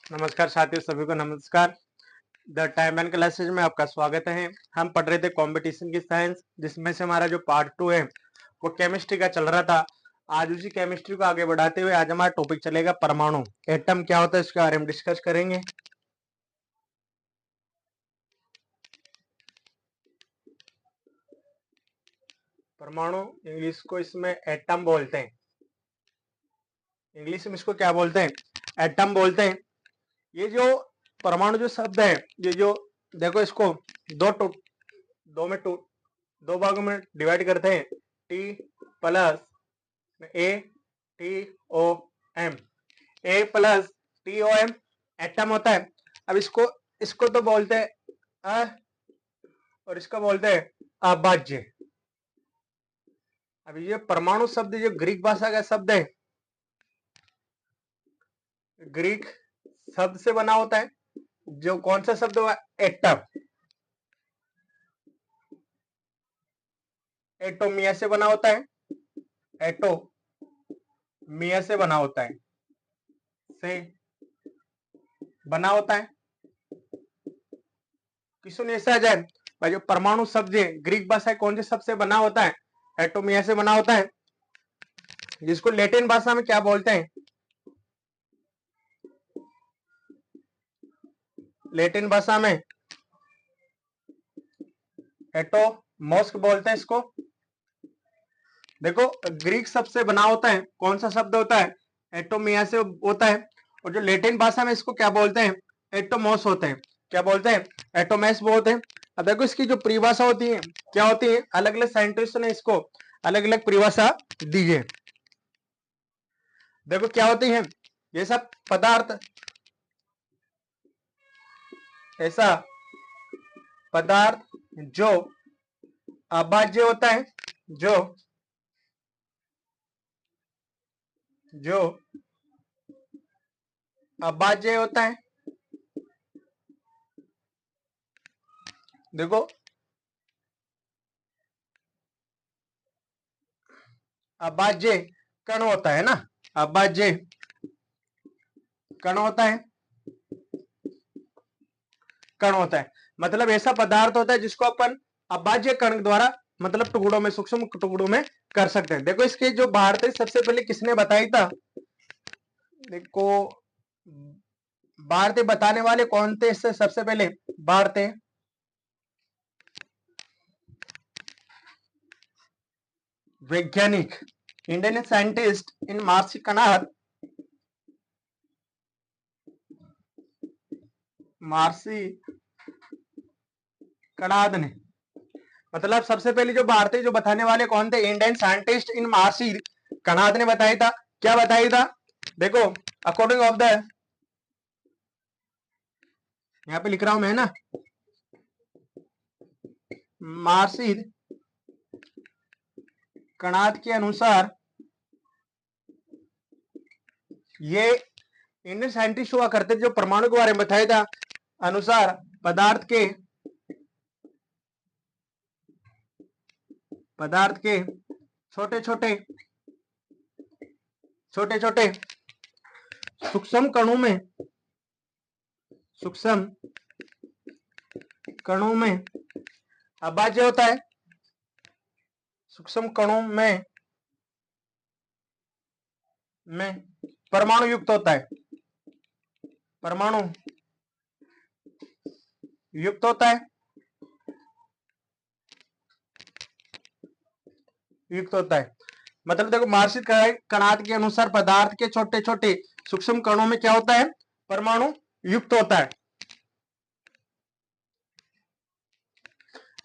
नमस्कार साथियों, सभी को नमस्कार। द टाइम एंड क्लासेज में आपका स्वागत है। हम पढ़ रहे थे कंपटीशन की साइंस, जिसमें से हमारा जो पार्ट 2 है वो केमिस्ट्री का चल रहा था। आज उसी केमिस्ट्री को आगे बढ़ाते हुए आज हमारा टॉपिक चलेगा परमाणु। एटम क्या होता है इसके बारे में डिस्कस करेंगे। परमाणु इंग्लिश को इसमें एटम बोलते हैं। इंग्लिश में इसको क्या बोलते हैं? एटम बोलते हैं। ये जो परमाणु जो शब्द है, ये जो देखो इसको दो भागों में डिवाइड करते हैं। T plus A T O M, A plus T O M atom होता है। अब इसको इसको तो बोलते हैं और इसको बोलते हैं अभाज्य। अब ये परमाणु शब्द जो ग्रीक भाषा का शब्द है, ग्रीक शब्द से बना होता है। जो कौन सा शब्द हुआ? एटम। एटोमिया से बना होता है। एटोमिया से बना होता है, से बना होता है। किसने ऐसा जाए भाई, जो परमाणु शब्द है ग्रीक भाषा कौन से शब्द से बना होता है? एटोमिया से बना होता है, जिसको लैटिन भाषा में क्या बोलते हैं? लैटिन भाषा में एटोमोस बोलते हैं इसको। देखो, ग्रीक शब्द से बना होता है, कौन सा शब्द होता है? एटोमिया से होता है। और जो लैटिन भाषा में इसको क्या बोलते हैं? एटोमोस होते हैं। क्या बोलते हैं? एटोमेस बोलते हैं। अब देखो, इसकी जो परिभाषा होती है क्या होती है? अलग अलग साइंटिस्ट ने इसको अलग अलग परिभाषा दी है। देखो क्या होती है? ये सब पदार्थ, ऐसा पदार्थ जो अभाज्य होता है, जो अभाज्य होता है। देखो, अभाज्य कण होता है ना, अभाज्य कण होता है। कण होता है मतलब ऐसा पदार्थ होता है जिसको अपन अभाज्य कण द्वारा मतलब टुकड़ों में, सूक्ष्म टुकड़ों में कर सकते हैं। देखो, इसके जो भारतीय सबसे पहले किसने बताई था? देखो, भारतीय बताने वाले कौन थे इससे सबसे पहले? भारतीय वैज्ञानिक, इंडियन साइंटिस्ट इन मार्सी कनाड, मार्सी कनाड ने, मतलब सबसे पहले जो भारतीय जो बताने वाले कौन थे? इंडियन साइंटिस्ट इन मार्सी कनाड ने बताया था। क्या बताया था? देखो, अकॉर्डिंग ऑफ द, यहां पे लिख रहा हूं मैं ना, मार्सी कनाड के अनुसार, ये इंडियन साइंटिस्ट हुआ करते जो परमाणु के बारे में बताया था। अनुसार पदार्थ के छोटे छोटे सूक्ष्म कणों में अभाज्य होता है। सूक्ष्म कणों में परमाणु युक्त होता है। परमाणु युक्त होता है, युक्त होता है। मतलब देखो, मार्शित कणाद के अनुसार पदार्थ के छोटे छोटे सूक्ष्म कणों में क्या होता है? परमाणु युक्त होता है।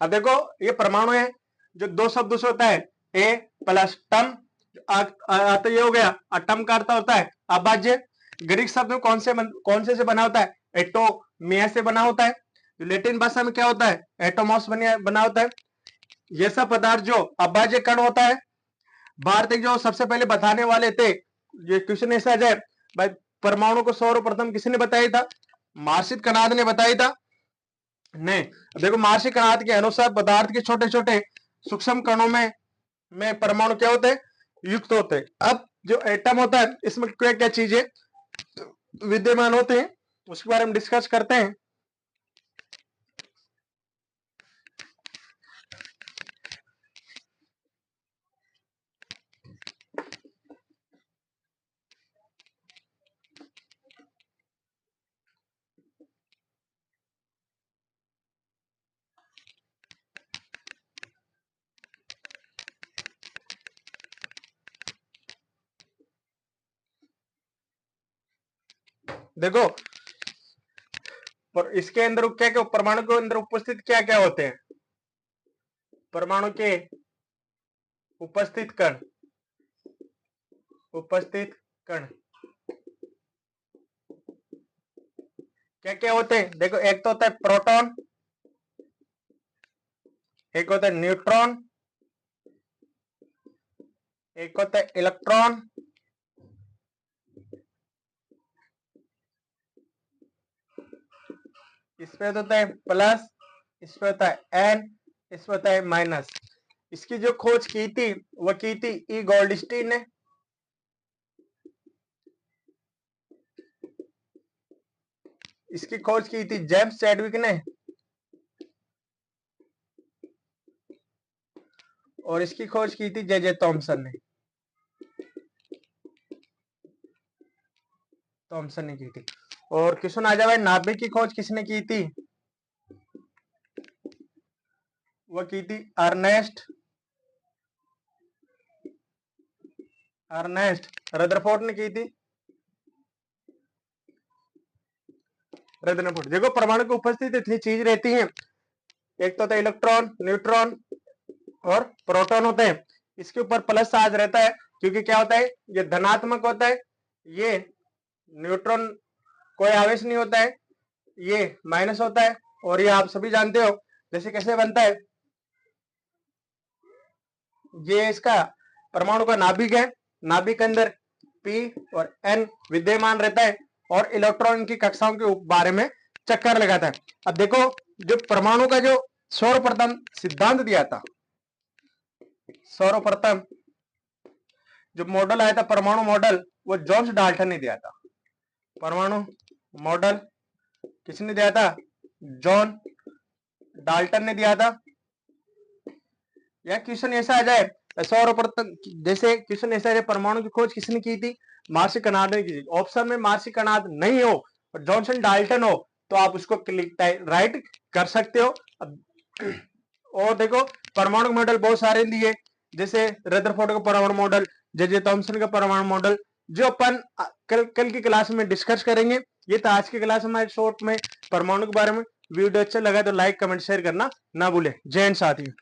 अब देखो, ये परमाणु है जो दो शब्दों से होता है, ए प्लस टम। तो ये हो गया अटम का अर्थ होता है अभाज्य। ग्रीक शब्द में कौन से बना होता है? एटोमिया से बना होता है। लैटिन भाषा में क्या होता है? एटोमॉस बना होता है। ये सब पदार्थ जो अभाज्य कण होता है। भारत जो सबसे पहले बताने वाले थे, ये क्वेश्चन ऐसा है भाई, परमाणु को सर्वप्रथम किसने बताया था? मार्शित कनाद ने बताया था। नहीं, देखो, मार्शित कनाद के अनुसार पदार्थ के छोटे छोटे सूक्ष्म कणों में परमाणु क्या होते हैं? युक्त होते हैं। अब जो एटम होता है, इसमें क्या क्या चीजें विद्यमान होते हैं? उसके बारे में डिस्कस करते हैं। देखो पर इसके अंदर क्या क्या परमाणु के अंदर उपस्थित क्या क्या होते हैं? परमाणु के उपस्थित कण क्या क्या होते हैं? देखो एक तो होता है प्रोटॉन, एक होता है न्यूट्रॉन, एक होता है इलेक्ट्रॉन, इसमें होता है प्लस, इसमें होता है एन, इसमें होता है माइनस। इसकी जो खोज की थी वो की थी ई गोल्डस्टीन ने। इसकी खोज की थी जेम्स चैडविक ने, और इसकी खोज की थी जे थॉमसन ने। थॉमसन ने की थी। और क्वेश्चन आ जाए नाभिक की खोज किसने की थी? वो की थी अर्नेस्ट रदरफोर्ड ने की थी। रदरफोर्ड। देखो परमाणु की उपस्थिति इतनी चीज रहती है, एक तो होता है इलेक्ट्रॉन, न्यूट्रॉन और प्रोटॉन होते हैं। इसके ऊपर प्लस चार्ज रहता है क्योंकि क्या होता है, ये धनात्मक होता है, ये न्यूट्रॉन कोई आवेश नहीं होता है, ये माइनस होता है। और ये आप सभी जानते हो जैसे कैसे बनता है, ये इसका परमाणु का नाभिक है, नाभिक के अंदर पी और एन विद्यमान रहता है और इलेक्ट्रॉन की कक्षाओं के बारे में चक्कर लगाता है। अब देखो जो परमाणु का जो सर्वप्रथम सिद्धांत दिया था, सर्वप्रथम जो मॉडल आया था परमाणु मॉडल, वो जॉन्स डाल्टन ने दिया था। परमाणु मॉडल किसने दिया था? जॉन डाल्टन ने दिया था। या क्वेश्चन ऐसा आ जाए सर्वप्रथम, जैसे क्वेश्चन ऐसा आ जाए परमाणु की खोज किसने की थी? मार्सी कनाड ने की थी। ऑप्शन में मार्सी कनाड नहीं हो और जॉनसन डाल्टन हो तो आप उसको क्लिक राइट कर सकते हो। और देखो परमाणु मॉडल बहुत सारे दिए, जैसे रदरफोर्ड का परमाणु मॉडल, जे थॉमसन का परमाणु मॉडल, जो अपन कल की क्लास में डिस्कस करेंगे। ये था आज की क्लास हमारे शॉर्ट में परमाणु के बारे में। वीडियो अच्छा लगा तो लाइक कमेंट शेयर करना ना भूले। जय हिंद साथियों।